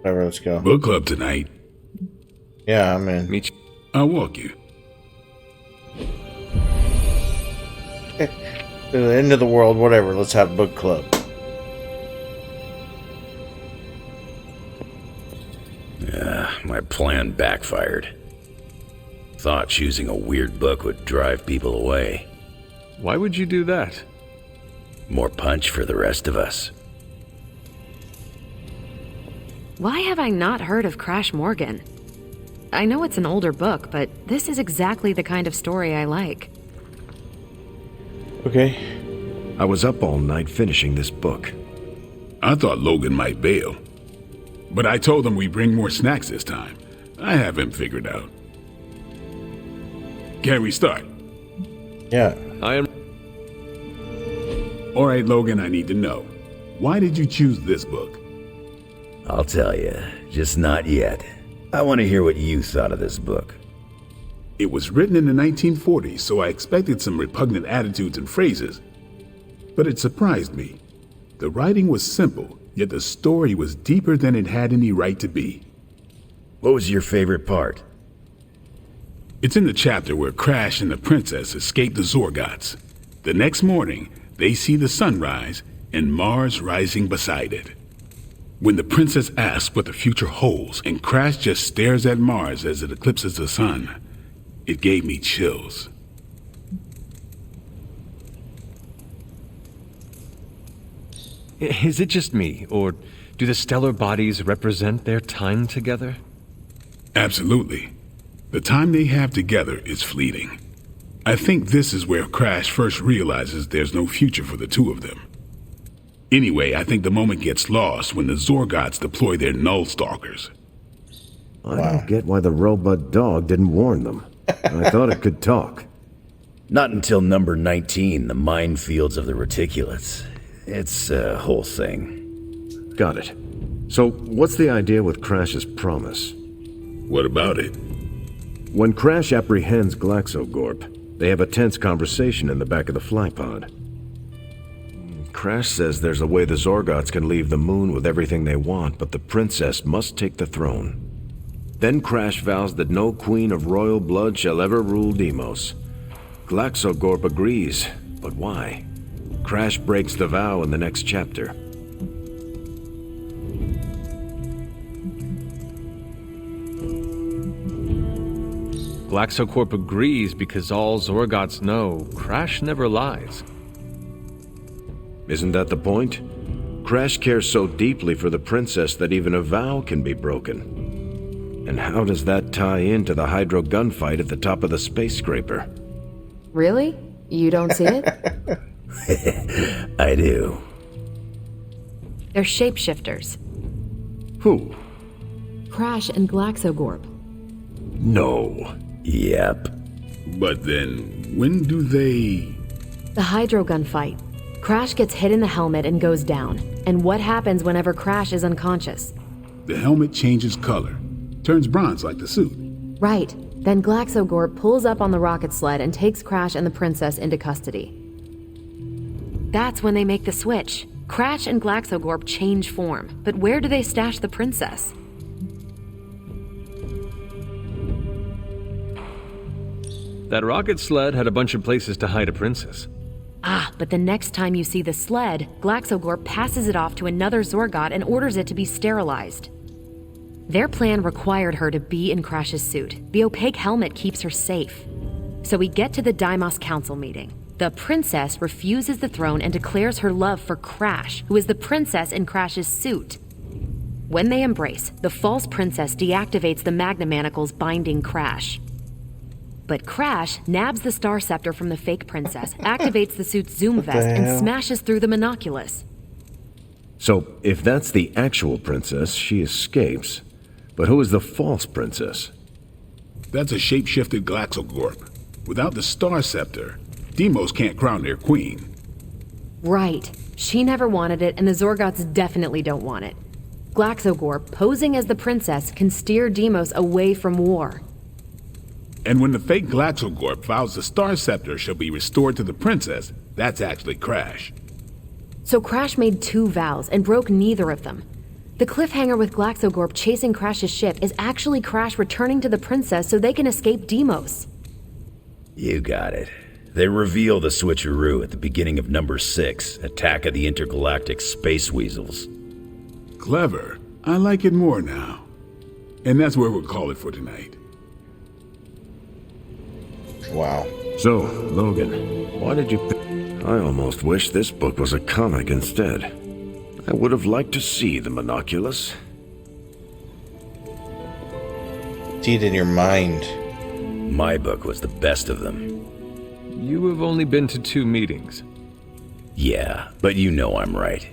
Whatever, let's go. Book club tonight. Yeah, I'm in. Meet you. I'll walk you. To the end of the world, whatever. Let's have book club. My plan backfired. Thought choosing a weird book would drive people away. Why would you do that? More punch for the rest of us. Why have I not heard of Crash Morgan? I know it's an older book, but this is exactly the kind of story I like. Okay. I was up all night finishing this book. I thought Logan might bail. But I told him we bring more snacks this time. I have him figured out. Can we start? Yeah. I am... All right, Logan, I need to know. Why did you choose this book? I'll tell you, just not yet. I want to hear what you thought of this book. It was written in the 1940s, so I expected some repugnant attitudes and phrases. But it surprised me. The writing was simple, yet the story was deeper than it had any right to be. What was your favorite part? It's in the chapter where Crash and the princess escape the Zorgots. The next morning, they see the sun rise and Mars rising beside it. When the princess asks what the future holds and Crash just stares at Mars as it eclipses the sun, it gave me chills. Is it just me, or do the stellar bodies represent their time together? Absolutely. The time they have together is fleeting. I think this is where Crash first realizes there's no future for the two of them. Anyway, I think the moment gets lost when the Zorgots deploy their Null Stalkers. I don't get why the robot dog didn't warn them. I thought it could talk. Not until number 19, the minefields of the reticulates. It's a whole thing. Got it. So, what's the idea with Crash's promise? What about it? When Crash apprehends Glaxogorp, they have a tense conversation in the back of the flypod. Crash says there's a way the Zorgots can leave the moon with everything they want, but the princess must take the throne. Then Crash vows that no queen of royal blood shall ever rule Deimos. Glaxogorp agrees, but why? Crash breaks the vow in the next chapter. Glaxocorp agrees because all Zorgots know Crash never lies. Isn't that the point? Crash cares so deeply for the princess that even a vow can be broken. And how does that tie into the Hydro gunfight at the top of the space scraper? Really? You don't see it? I do. They're shapeshifters. Who? Crash and Glaxogorp. No. Yep. But then, when do they... The Hydro gunfight. Crash gets hit in the helmet and goes down. And what happens whenever Crash is unconscious? The helmet changes color. Turns bronze like the suit. Right. Then Glaxogorp pulls up on the rocket sled and takes Crash and the princess into custody. That's when they make the switch. Crash and Glaxogorp change form. But where do they stash the princess? That rocket sled had a bunch of places to hide a princess. Ah, but the next time you see the sled, Glaxogorp passes it off to another Zorgot and orders it to be sterilized. Their plan required her to be in Crash's suit. The opaque helmet keeps her safe. So we get to the Deimos Council meeting. The princess refuses the throne and declares her love for Crash, who is the princess in Crash's suit. When they embrace, the false princess deactivates the Magna Manacles binding Crash. But Crash nabs the Star Scepter from the fake princess, activates the suit's zoom vest, and smashes through the monoculus. So, if that's the actual princess, she escapes. But who is the false princess? That's a shapeshifted Glaxogorp. Without the Star Scepter, Deimos can't crown their queen. Right. She never wanted it, and the Zorgots definitely don't want it. Glaxogorp, posing as the princess, can steer Deimos away from war. And when the fake Glaxogorp vows the Star Scepter shall be restored to the princess, that's actually Crash. So Crash made two vows and broke neither of them. The cliffhanger with Glaxogorp chasing Crash's ship is actually Crash returning to the princess so they can escape Deimos. You got it. They reveal the switcheroo at the beginning of number 6, Attack of the Intergalactic Space Weasels. Clever. I like it more now. And that's where we'll call it for tonight. Wow. So, Logan, why did you pick... I almost wish this book was a comic instead. I would have liked to see the monoculus. See it in your mind. My book was the best of them. You have only been to 2 meetings. Yeah, but you know I'm right.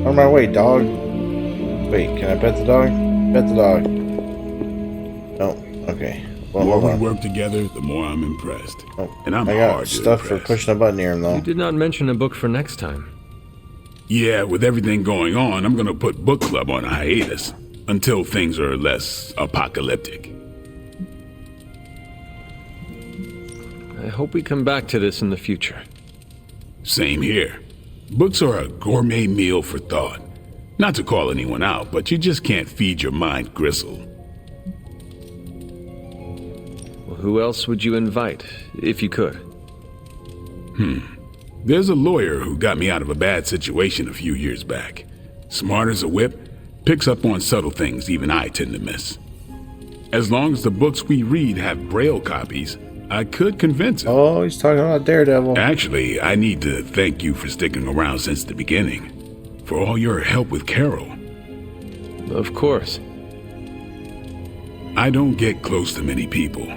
On my way, dog. Wait, can I pet the dog? Pet the dog. Oh, okay. The Well, more hold we on. work together, the more I'm impressed. Oh, And I'm I got hard to stuff for impress. pushing a button here, though. You did not mention a book for next time. Yeah, with everything going on, I'm gonna put book club on hiatus until things are less apocalyptic. I hope we come back to this in the future. Same here. Books are a gourmet meal for thought. Not to call anyone out, but you just can't feed your mind gristle. Well, who else would you invite, if you could? There's a lawyer who got me out of a bad situation a few years back. Smart as a whip, picks up on subtle things even I tend to miss. As long as the books we read have Braille copies, I could convince him. Oh, he's talking about Daredevil. Actually, I need to thank you for sticking around since the beginning. For all your help with Carol. Of course. I don't get close to many people.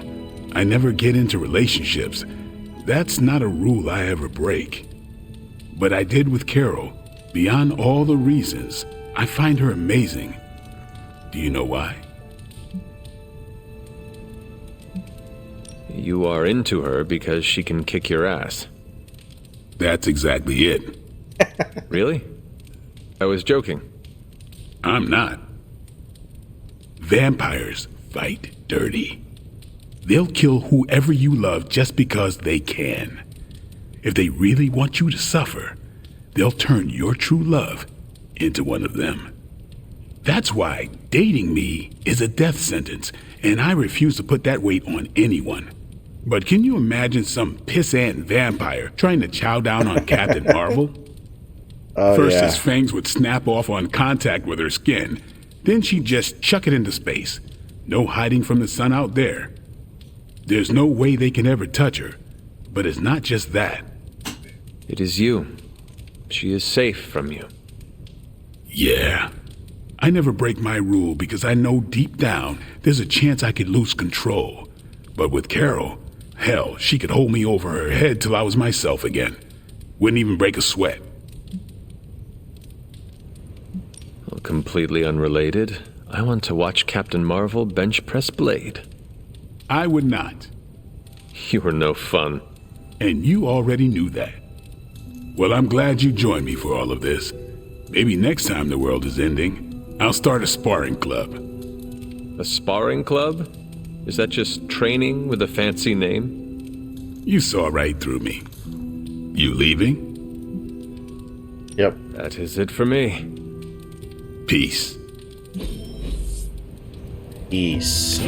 I never get into relationships. That's not a rule I ever break. But I did with Carol. Beyond all the reasons, I find her amazing. Do you know why? You are into her because she can kick your ass. That's exactly it. Really? I was joking. I'm not. Vampires fight dirty. They'll kill whoever you love just because they can. If they really want you to suffer, they'll turn your true love into one of them. That's why dating me is a death sentence, and I refuse to put that weight on anyone. But can you imagine some pissant vampire trying to chow down on Captain Marvel? First, yeah. his fangs would snap off on contact with her skin. Then she'd just chuck it into space. No hiding from the sun out there. There's no way they can ever touch her. But it's not just that. It is you. She is safe from you. Yeah. I never break my rule because I know deep down there's a chance I could lose control. But with Carol, hell, she could hold me over her head till I was myself again. Wouldn't even break a sweat. Well, completely unrelated, I want to watch Captain Marvel bench press Blade. I would not. You are no fun. And you already knew that. Well, I'm glad you joined me for all of this. Maybe next time the world is ending, I'll start a sparring club. A sparring club? Is that just training with a fancy name? You saw right through me. You leaving? Yep. That is it for me. Peace. Peace.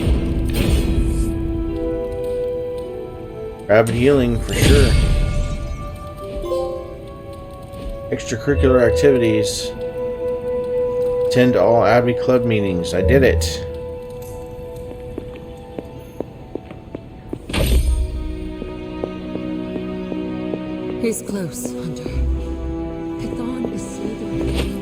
Rapid healing for sure. Extracurricular activities. Attend all Abbey Club meetings. I did it. He's close, Hunter. Python is slithering.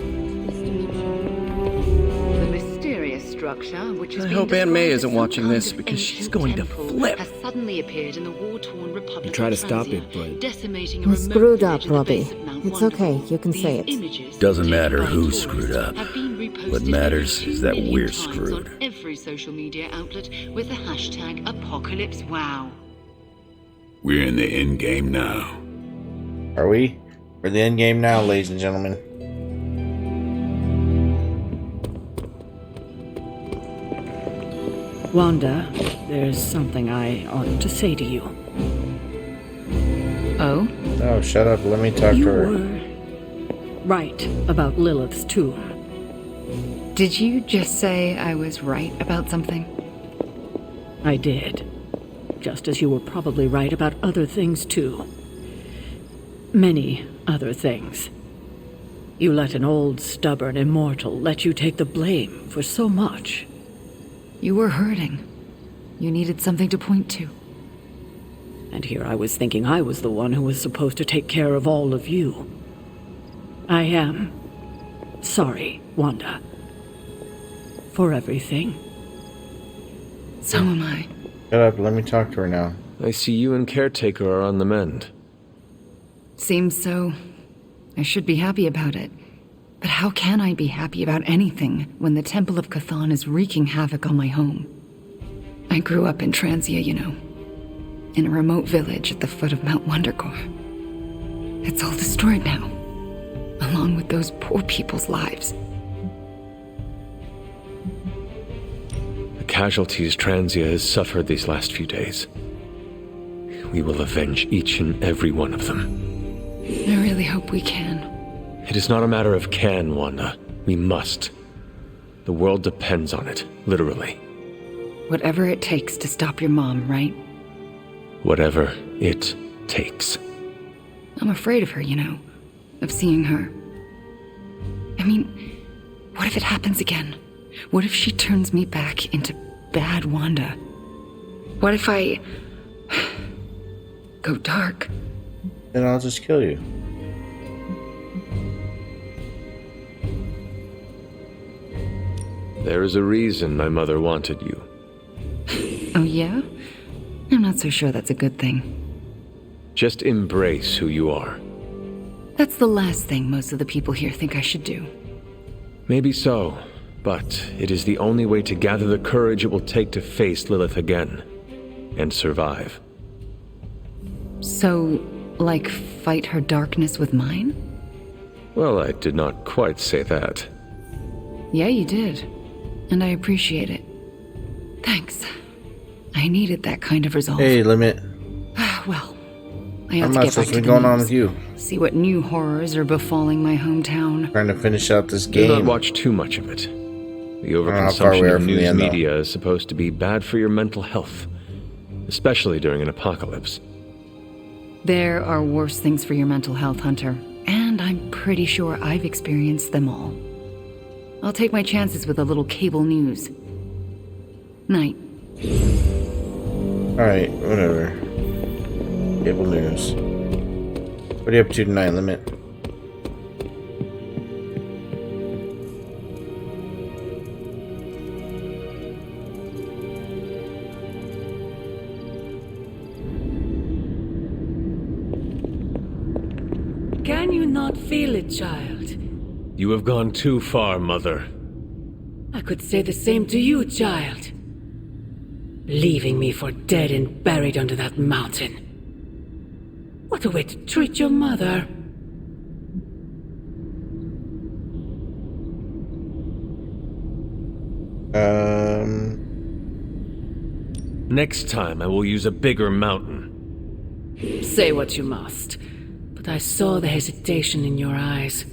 The mysterious structure, which has I been hope Aunt May described isn't as watching some this kind of because she's ancient going to temple, flip. has suddenly appeared in the war-torn Republic try of to stop Franzia, it, but- decimating a You remote screwed up, village at the Robbie. base of Mount It's Wonderful. okay, you can These say it. images, Doesn't taken matter by who tourists, screwed up. have been reposted What matters 2 is that million we're times screwed. on every social media outlet with the hashtag #ApocalypseWow. We're in the end game now. Are we? We're the end game now, ladies and gentlemen. Wanda, there's something I ought to say to you. Oh? Oh, shut up. Let me talk to You her. were right about Lilith's tomb. Did you just say I was right about something? I did. Just as you were probably right about other things, too. Many other things. You let an old, stubborn immortal let you take the blame for so much. You were hurting. You needed something to point to. And here I was thinking I was the one who was supposed to take care of all of you. I am sorry, Wanda. For everything. So am I. Shut up, let me talk to her now. I see you and Caretaker are on the mend. Seems so. I should be happy about it. But how can I be happy about anything when the Temple of Cthon is wreaking havoc on my home? I grew up in Transia, you know. In a remote village at the foot of Mount Wondergore. It's all destroyed now, along with those poor people's lives. The casualties Transia has suffered these last few days. We will avenge each and every one of them. I really hope we can. It is not a matter of can, Wanda. We must. The world depends on it, literally. Whatever it takes to stop your mom, right? Whatever it takes. I'm afraid of her, you know. Of seeing her. I mean, what if it happens again? What if she turns me back into bad Wanda? What if I go dark? Then I'll just kill you. There is a reason my mother wanted you. Oh, yeah? I'm not so sure that's a good thing. Just embrace who you are. That's the last thing most of the people here think I should do. Maybe so, but it is the only way to gather the courage it will take to face Lilith again. And survive. So, like, fight her darkness with mine? Well, I did not quite say that. Yeah, you did. And I appreciate it. Thanks. I needed that kind of resolve. Hey, Limit. Well, I have I'm to not get back supposed to to be the going on news. with you. See what new horrors are befalling my hometown. Trying to finish out this Do not game. watch too much of it. The know how far we overconsumption are of from the news end, though. media is supposed to be bad for your mental health. Especially during an apocalypse. There are worse things for your mental health, Hunter. And I'm pretty sure I've experienced them all. I'll take my chances with a little cable news. Night. Alright, whatever. Cable news. What are you up to tonight, Limit? Can you not feel it, child? You have gone too far, Mother. I could say the same to you, child. Leaving me for dead and buried under that mountain. What a way to treat your mother. Next time I will use a bigger mountain. Say what you must, but I saw the hesitation in your eyes.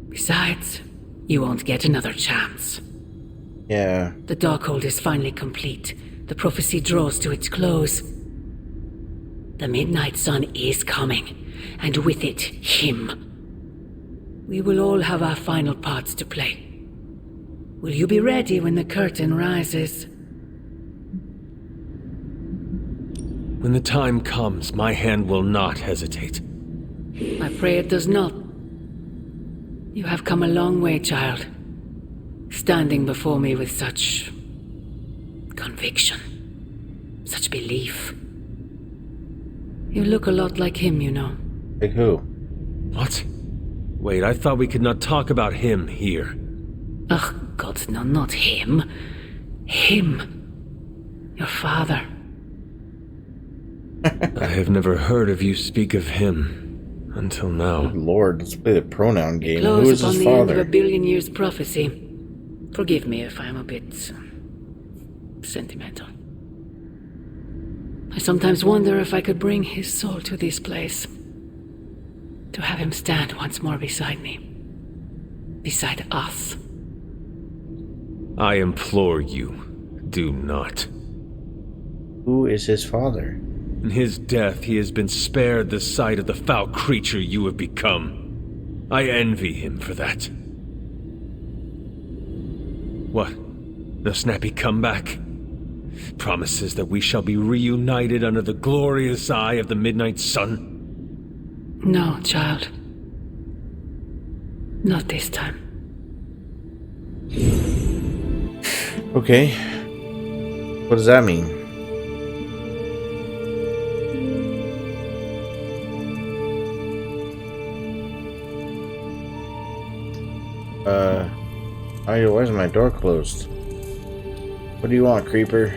Besides, you won't get another chance. Yeah. The Darkhold is finally complete. The prophecy draws to its close. The Midnight Sun is coming, and with it, him. We will all have our final parts to play. Will you be ready when the curtain rises? When the time comes, my hand will not hesitate. I pray it does not. You have come a long way, child. Standing before me with such conviction, such belief. You look a lot like him, you know. Like who? What? Wait, I thought we could not talk about him here. Ugh, God, no, not him. Him. Your father. I have never heard of you speak of him until now. Good Lord, let's play the pronoun game. Who Close is upon his the end of father? a billion years prophecy. Forgive me if I'm a bit sentimental. I sometimes wonder if I could bring his soul to this place. To have him stand once more beside me. Beside us. I implore you, do not. Who is his father? In his death, he has been spared the sight of the foul creature you have become. I envy him for that. What? No snappy comeback? Promises that we shall be reunited under the glorious eye of the midnight sun? No, child. Not this time. Okay. What does that mean? Why is my door closed? What do you want, creeper?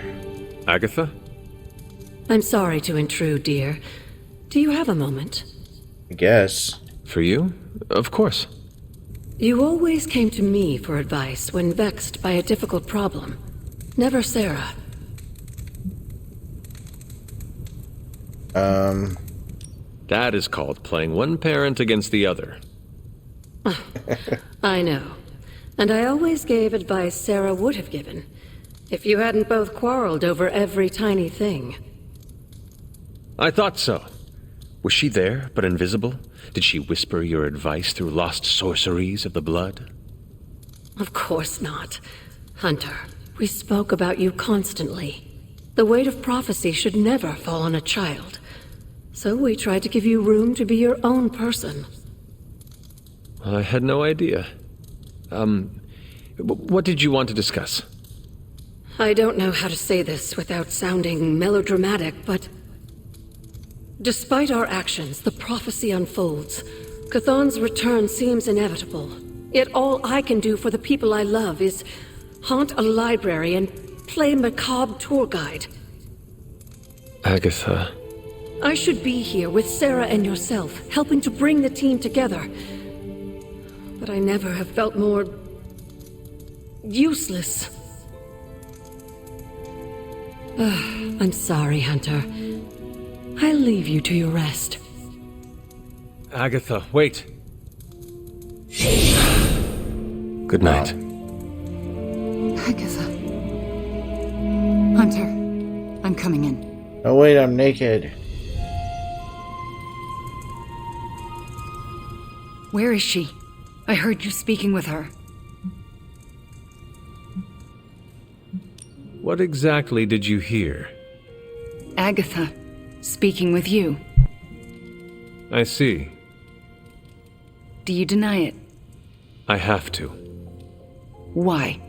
Agatha? I'm sorry to intrude, dear. Do you have a moment? I guess. For you? Of course. You always came to me for advice when vexed by a difficult problem. Never Sarah. That is called playing one parent against the other. I know. And I always gave advice Sarah would have given, if you hadn't both quarreled over every tiny thing. I thought so. Was she there, but invisible? Did she whisper your advice through lost sorceries of the blood? Of course not. Hunter, we spoke about you constantly. The weight of prophecy should never fall on a child. So we tried to give you room to be your own person. I had no idea. What did you want to discuss? I don't know how to say this without sounding melodramatic, but... Despite our actions, the prophecy unfolds. Chthon's return seems inevitable. Yet all I can do for the people I love is haunt a library and play macabre tour guide. Agatha. I should be here with Sarah and yourself, helping to bring the team together. But I never have felt more... useless. I'm sorry, Hunter. I'll leave you to your rest. Agatha, wait. Good night. Agatha. Hunter, I'm coming in. Oh wait, I'm naked. Where is she? I heard you speaking with her. What exactly did you hear? Agatha, speaking with you. I see. Do you deny it? I have to. Why?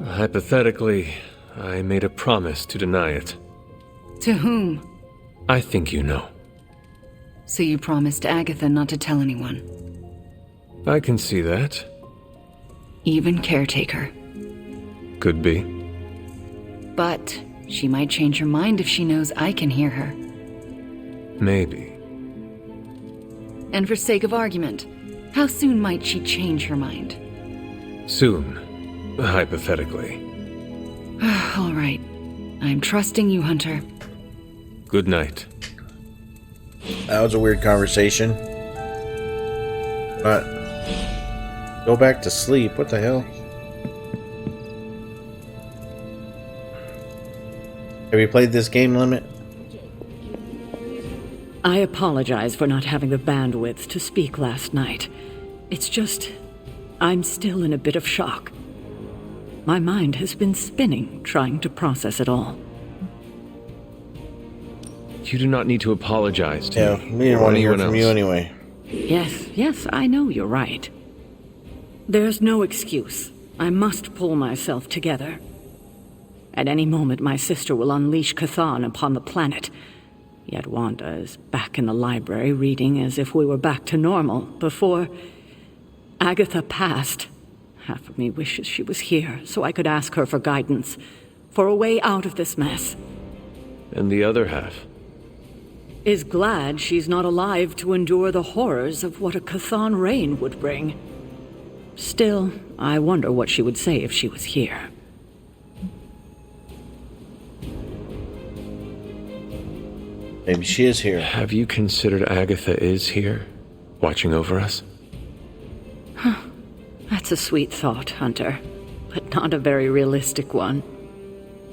Hypothetically, I made a promise to deny it. To whom? I think you know. So you promised Agatha not to tell anyone? I can see that. Even caretaker. Could be. But she might change her mind if she knows I can hear her. Maybe. And for sake of argument, how soon might she change her mind? Soon, Hypothetically. All right. I'm trusting you, Hunter. Good night. that was a weird conversation. But go back to sleep. What the hell? Have you played this game, Limit? I apologize for not having the bandwidth to speak last night. It's just, I'm still in a bit of shock. My mind has been spinning, trying to process it all. You do not need to apologize to Yeah, me we didn't or want to hear anyone from else. you anyway. Yes, I know you're right. There's no excuse. I must pull myself together. At any moment, my sister will unleash Chthon upon the planet. Yet Wanda is back in the library reading as if we were back to normal before Agatha passed. Half of me wishes she was here so I could ask her for guidance, for a way out of this mess. And the other half? Is glad she's not alive to endure the horrors of what a Chthon reign would bring. Still, I wonder what she would say if she was here. Maybe she is here. Have you considered Agatha is here, watching over us? That's a sweet thought, Hunter, but not a very realistic one.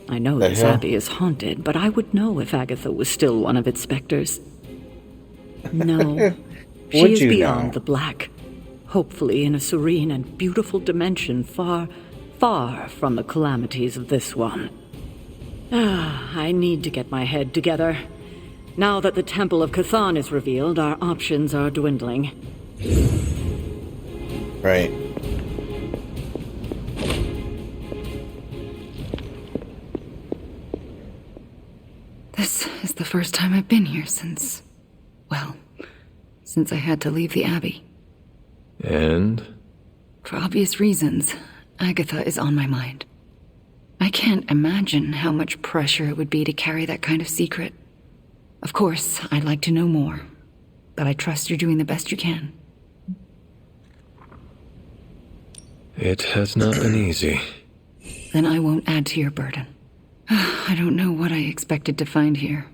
I know this abbey is haunted, but I would know if Agatha was still one of its specters. No, she is beyond the black, hopefully in a serene and beautiful dimension far, far from the calamities of this one. I need to get my head together. Now that the Temple of Cthon is revealed, our options are dwindling. Right. This is the first time I've been here since I had to leave the Abbey. And? For obvious reasons, Agatha is on my mind. I can't imagine how much pressure it would be to carry that kind of secret. Of course, I'd like to know more, but I trust you're doing the best you can. It has not been easy. Then I won't add to your burden. I don't know what I expected to find here.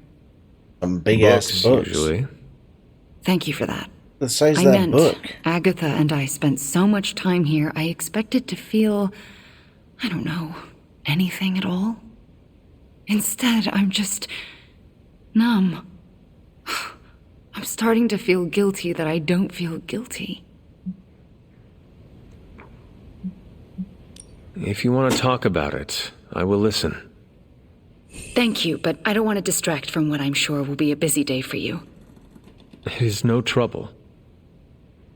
Some big-ass books. Usually. Thank you for that. The size of that book. Agatha and I spent so much time here, I expected to feel, I don't know, anything at all. Instead, I'm just numb. I'm starting to feel guilty that I don't feel guilty. If you want to talk about it, I will listen. Thank you, but I don't want to distract from what I'm sure will be a busy day for you. It is no trouble.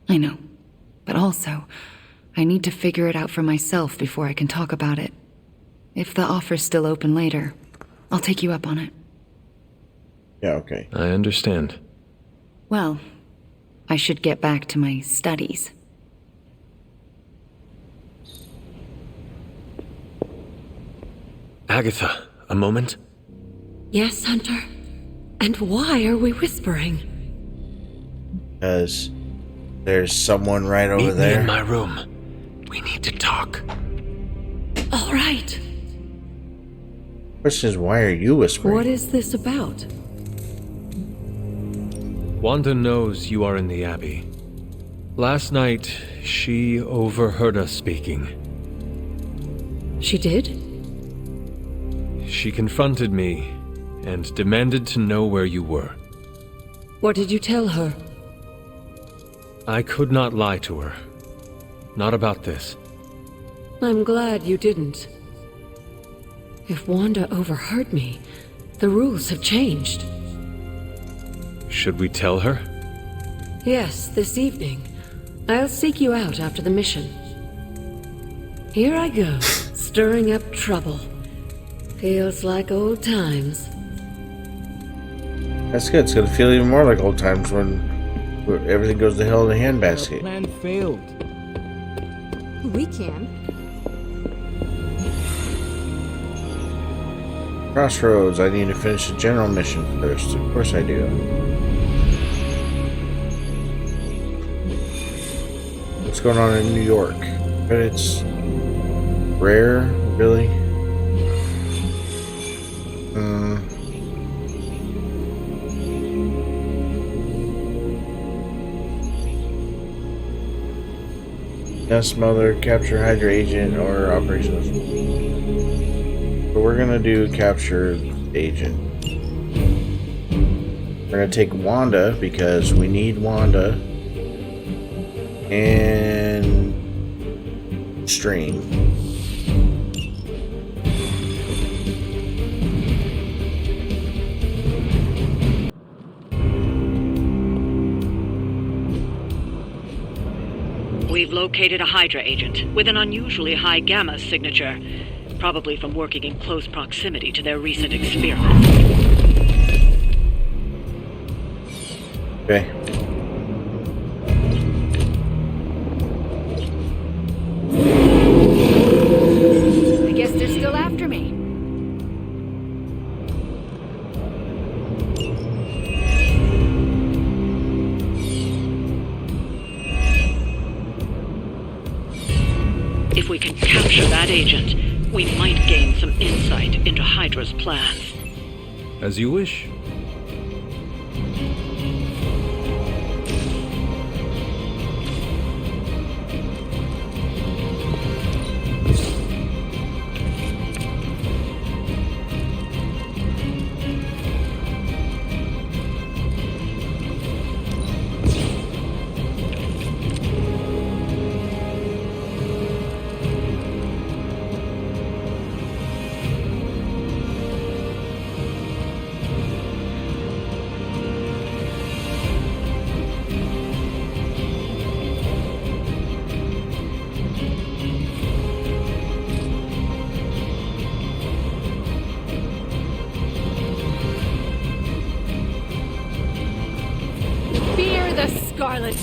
I know. But also, I need to figure it out for myself before I can talk about it. If the offer's still open later, I'll take you up on it. Yeah, okay. I understand. Well, I should get back to my studies. Agatha, a moment? Yes, Hunter? And why are we whispering? Because there's someone right over Meet there. me in my room. We need to talk. All right. Question is, why are you whispering? What is this about? Wanda knows you are in the Abbey. Last night, she overheard us speaking. She did? She confronted me and demanded to know where you were. What did you tell her? I could not lie to her. Not about this. I'm glad you didn't. If Wanda overheard me, the rules have changed. Should we tell her? Yes, this evening. I'll seek you out after the mission. Here I go, stirring up trouble. Feels like old times. That's good. It's gonna feel even more like old times when everything goes to hell in a handbasket. Our plan failed. We can. Crossroads. I need to finish the general mission first. Of course I do. What's going on in New York? But it's rare, really. Yes, Mother, capture Hydra agent or operations. But we're gonna do capture agent. We're gonna take Wanda because we need Wanda and Stream. We've located a Hydra agent with an unusually high gamma signature, probably from working in close proximity to their recent experiments. Okay. I guess they're still after me. If we can capture that agent, we might gain some insight into Hydra's plans. As you wish. The Scarlet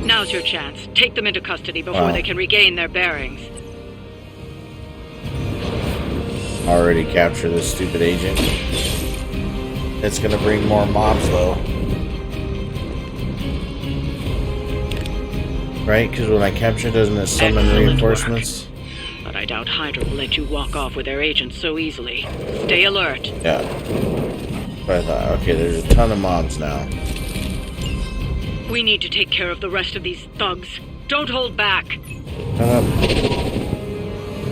Now's your chance. Take them into custody before they can regain their bearings. Already captured this stupid agent. It's gonna bring more mobs though. Right? Because when I capture, doesn't it summon reinforcements? But I doubt Hydra will let you walk off with their agents so easily. Stay alert. Yeah. But I thought, okay, there's a ton of mobs now. We need to take care of the rest of these thugs. Don't hold back. Shut up.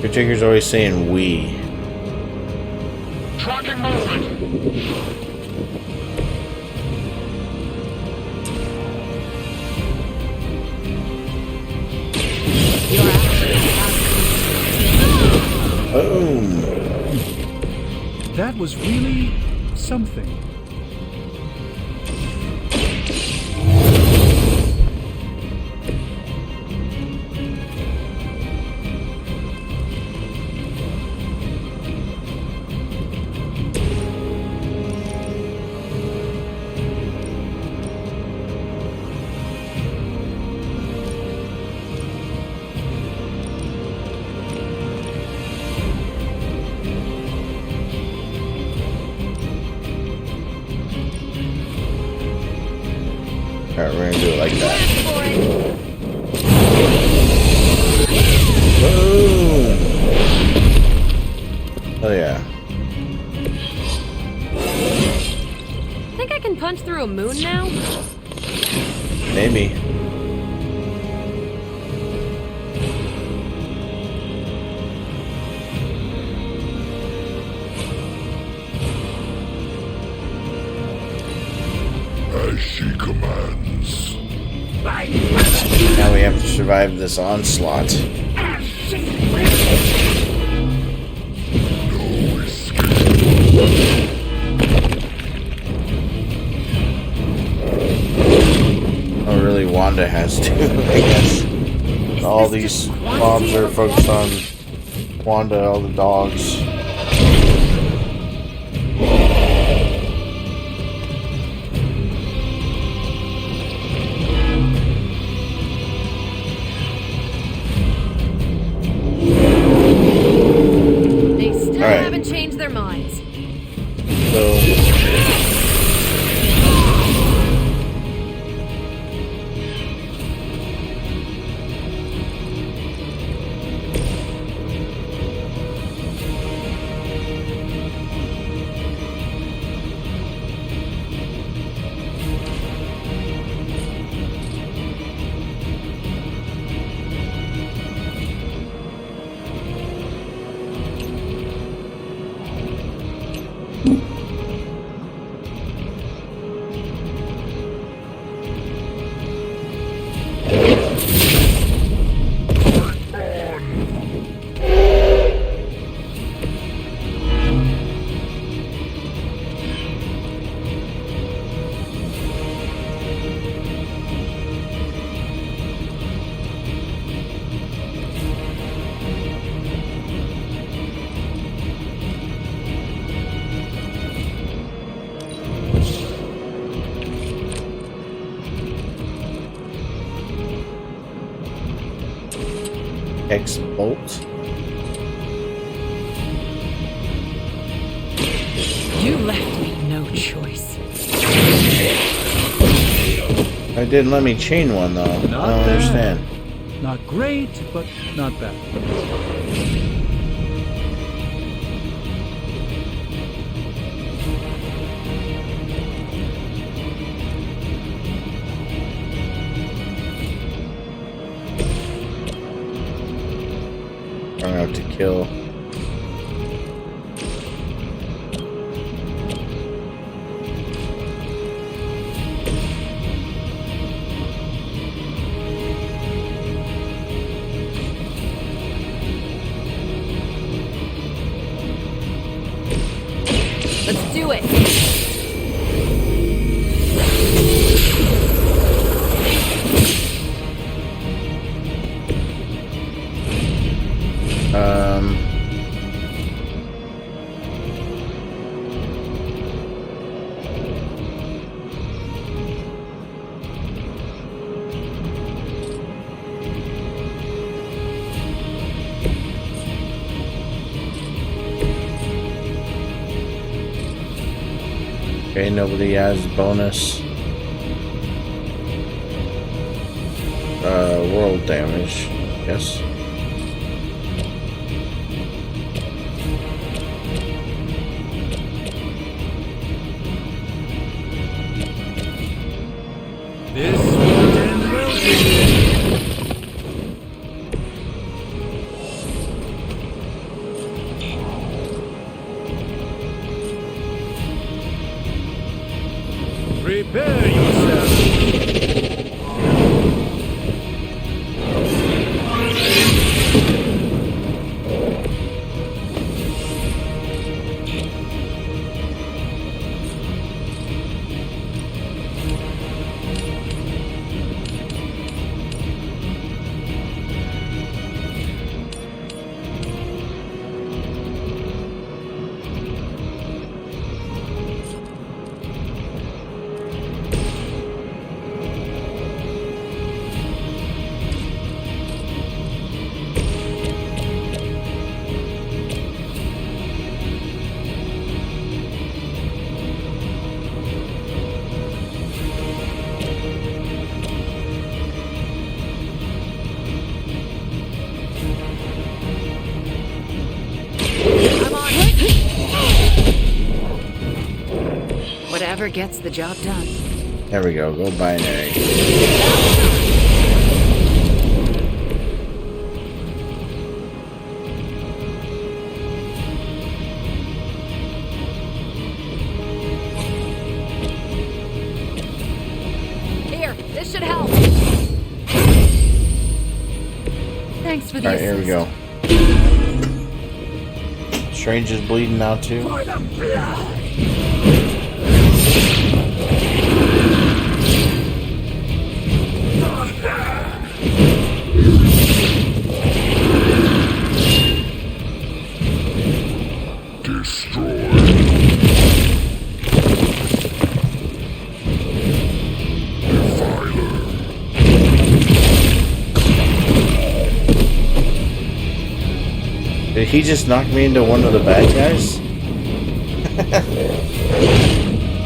Caretaker's always saying we. Tracking movement. Boom. That was really something. Alright, we're gonna do it like that. Boom! Oh yeah. Think I can punch through a moon now? Maybe. As she commands. Now we have to survive this onslaught. No escape. Oh, really? Wanda has to, I guess. All these mobs are focused on Wanda, all the dogs. Haven't changed their minds. So X-Bolt. You left me no choice. I didn't let me chain one though. I don't understand. Not great, but not bad. I'm gonna have to kill. Let's do it. Okay, nobody has bonus. World damage, yes. This won't end well, Jimmy. Prepare yourself. Whatever gets the job done. There we go. Go binary. Here, this should help. Thanks for the Alright, here we go. Strange is bleeding now too. Did he just knock me into one of the bad guys?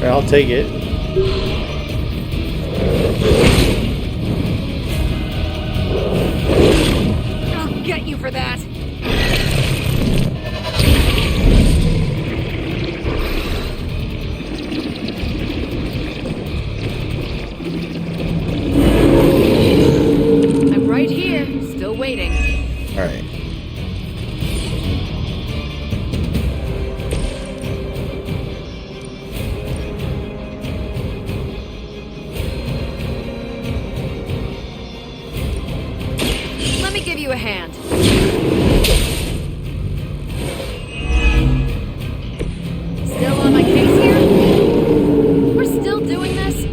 I'll take it. I'll get you for that. I'm right here, still waiting. All right. Give you a hand. Still on my case here? We're still doing this?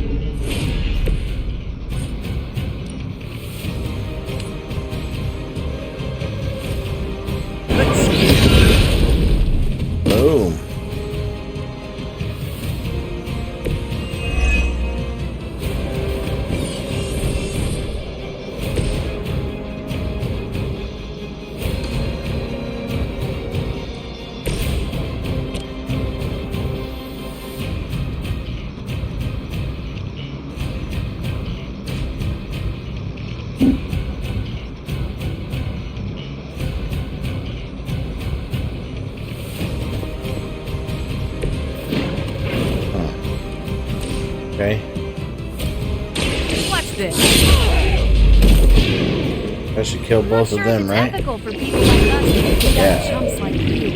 Boom. Okay. What's this? I should kill both of them, right? Ethical for people like us to beat Yeah. up chumps like you.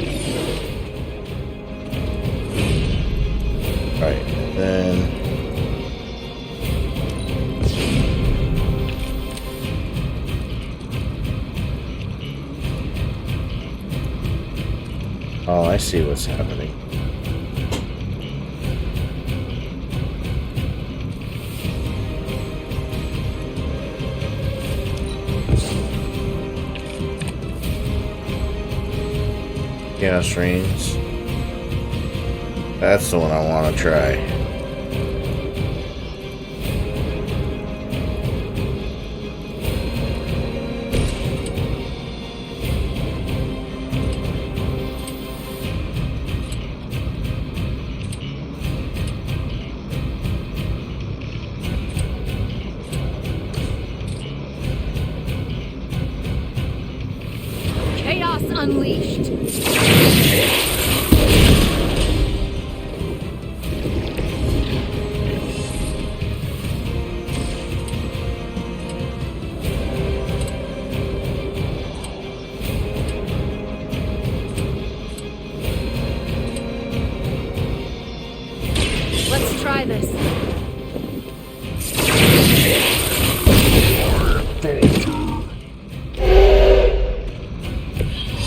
Right. Then. Oh, I see what's happening. Chaos Reigns. That's the one I want to try. Chaos unleashed. Let's try this.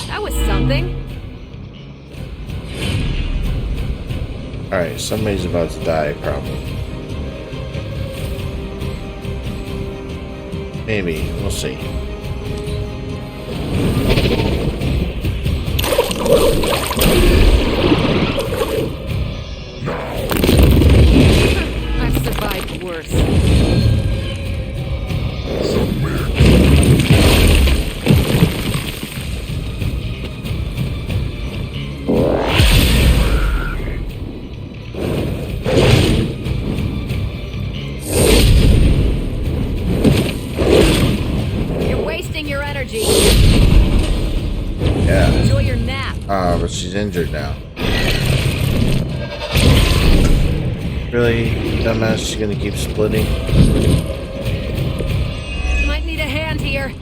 That was something. Alright, somebody's about to die, probably. Maybe, we'll see. I've survived worse. You're wasting your energy. Yeah. Enjoy your nap. But she's injured now. Really? Dumbass, she's gonna keep splitting? Might need a hand here.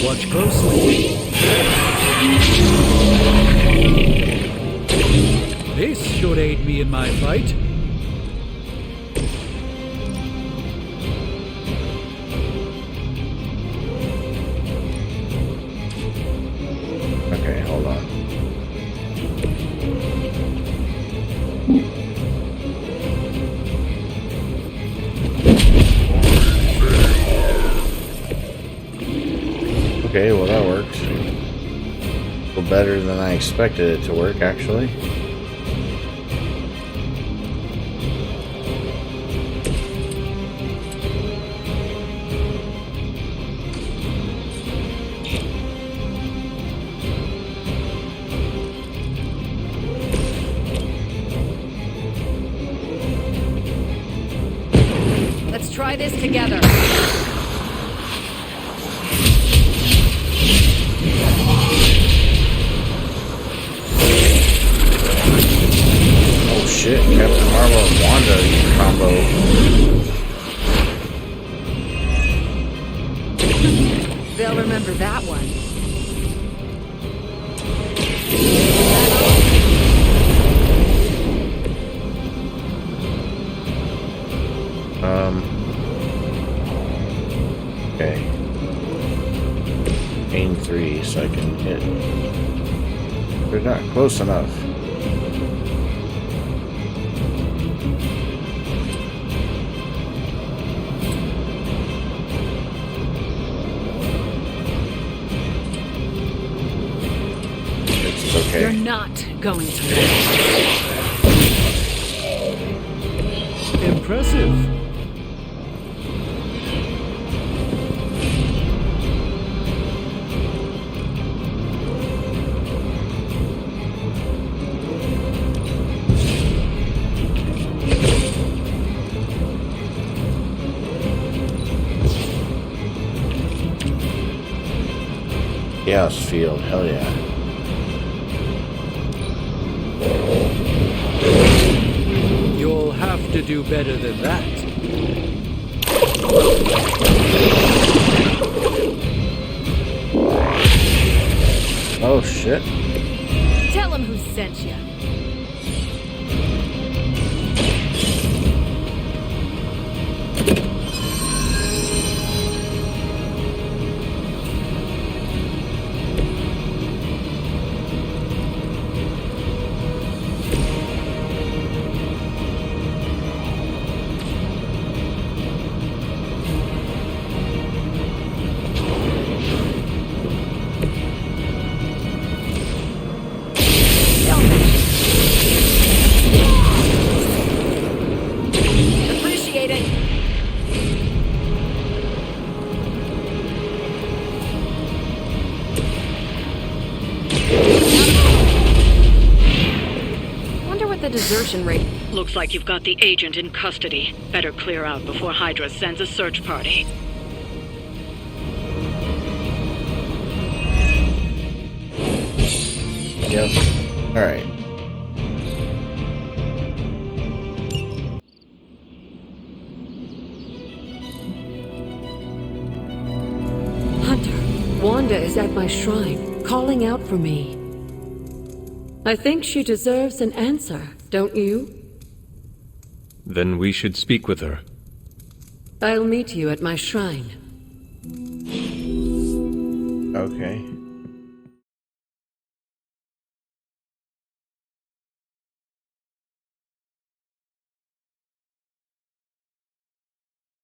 Watch closely. This should aid me in my fight. Okay, hold on. Okay, well that works. A little better than I expected it to work, actually. Let's try this together. Oh shit, Captain Marvel and Wanda combo. They'll remember that one. Okay. Aim 3 so I can hit. They're not close enough. It's okay. You're not going to win. Impressive. Chaos Field, hell yeah. You'll have to do better than that. Oh shit. Tell him who sent you. the desertion rate? Looks like you've got the agent in custody. Better clear out before Hydra sends a search party. Yep. Alright. Hunter, Wanda is at my shrine, calling out for me. I think she deserves an answer, don't you? Then we should speak with her. I'll meet you at my shrine. Okay.